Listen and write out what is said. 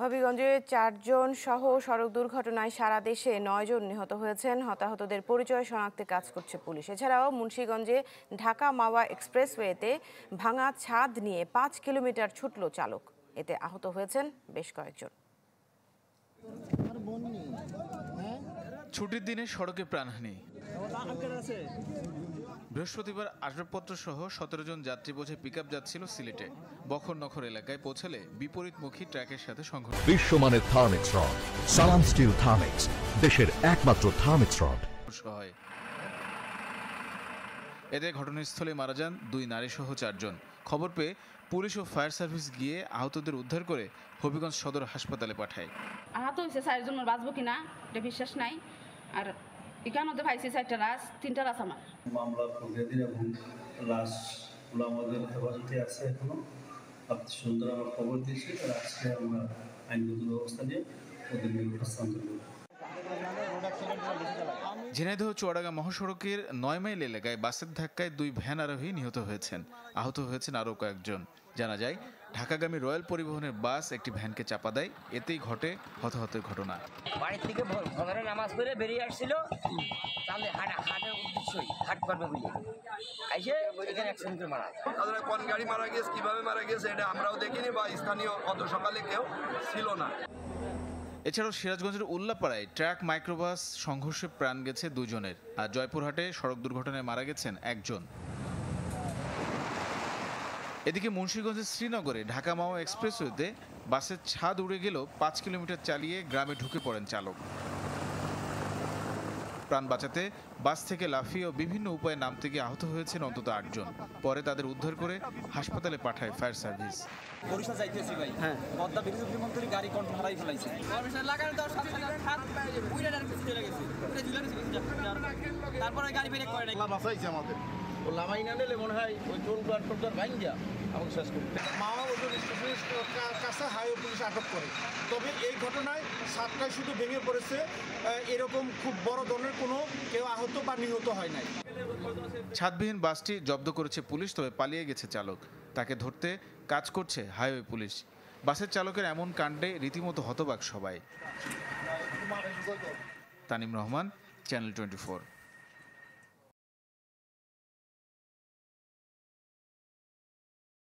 হবিগঞ্জে ৪ জন সহ সড়ক দুর্ঘটনায় সারা দেশে ৯ জন নিহত হয়েছেন। হতাহতদের পরিচয় শনাক্তে কাজ করছে পুলিশ। এছাড়াও মুন্সিগঞ্জে ঢাকা মাওয়া এক্সপ্রেসওয়েতে ভাঙা ছাদ নিয়ে ৫ কিলোমিটার ছুটল চালক। এতে আহত হয়েছেন বেশ কয়েকজন। ছুটির দিনে সড়কে প্রাণহানি। বৃহস্পতিবার আসবাবপত্র সহ ১৭ জন যাত্রী বোঝাই পিকআপ যাচ্ছিল সিলেটে। বখরনখর এলাকায় পৌঁছালে বিপরীতমুখী ট্রাকের সাথে সংঘর্ষ। বিশ্বমানের থার্মিক্স রড, সালাম স্টিল থার্মিক্স, দেশের একমাত্র থার্মিক্স রড। এতে ঘটনাস্থলে মারা যান ২ নারী সহ ৪ জন। খবর পেয়ে পুলিশ ও ফায়ার সার্ভিস গিয়ে আহতদের উদ্ধার করে হবিগঞ্জ সদর হাসপাতালে পাঠায়। আহত হয়েছে ৪ জন, বাঁচবো কিনা এটা বিশ্বাস নাই। আর এখানে পাইছি ৪টা লাশ, 3টা লাশ আমার। মামলা প্রক্রিয়াধীন এবং লাশগুলো আমাদের হেফাজতে আছে এখনো। সুন্দর আমার খবর দিয়েছি, তারা আজকে আমরা আইনগত ব্যবস্থা নিয়ে ওদের নিকট হস্তান্তর করব। ঝিনাইদহ চুয়াডাঙ্গা মহাসড়কের ৯ মাইল এলাকায় বাসের ধাক্কায় ২ ভ্যান আরোহী নিহত হয়েছেন। আহত হয়েছেন আরও কয়েকজন। জানা যায়, ঢাকাগামী রয়্যাল পরিবহনের বাস একটি ভ্যানকে চাপা দেয়। এতেই ঘটে হতাহতের ঘটনা। বাড়ি থেকে ফজরের নামাজ পড়ে বেরিয়ে আসছিল, তাহলে হাটের উদ্দেশ্যই হাট করবে বলে আইসে এখানে অ্যাক্সিডেন্টে মারা যায়। তাদের কোন গাড়ি মারা গেছে, কিভাবে মারা গেছে এটা আমরাও দেখিনি বা স্থানীয় অত সকালে কেউ ছিল না। এছাড়াও সিরাজগঞ্জের উল্লাপাড়ায় ট্রাক মাইক্রোবাস সংঘর্ষে প্রাণ গেছে ২ জনের। আর জয়পুরহাটে সড়ক দুর্ঘটনায় মারা গেছেন ১ জন। এদিকে মুন্সিগঞ্জের শ্রীনগরে ঢাকা মাওয়া এক্সপ্রেসওয়েতে বাসের ছাদ উড়ে গেল ৫ কিলোমিটার চালিয়ে গ্রামে ঢুকে পড়েন চালক। প্রাণ বাঁচাতে বাস থেকে লাফিয়ে ও বিভিন্ন উপায়ে নামতে গিয়ে আহত হয়েছেন অন্তত ৮ জন। পরে তাদের উদ্ধার করে হাসপাতালে পাঠায় ফায়ার সার্ভিস। বরিশাল যাইতেছি ভাই, হ্যাঁ পদ্মা ব্রিজের বিমানতরি গাড়ি কন্ট্রোল হারাই ফেলাইছে। তারপরে গাড়ি ব্রেক করে নাই, বাঁচাইছে আমাদের। ও লামাই না নিলে মনে হয় ওই টোল টোল ভাঙ্গিয়া আমাকে শেষ করতে। মাওয়া ওজন স্টেশনের কাছে হাইওয়ে পুলিশ আটক করে। তবে এই ঘটনায় 7টায় শুধু ভেঙে পড়েছে, এরকম খুব বড় ধরনের কোনো কেউ আহত বা নিহত হয় নাই। ছাদবিহীন বাসটি জব্দ করেছে পুলিশ, তবে পালিয়ে গেছে চালক। তাকে ধরতে কাজ করছে হাইওয়ে পুলিশ। বাসের চালকের এমন কাণ্ডে রীতিমতো হতবাক সবাই। তানিম রহমান, চ্যানেল 24।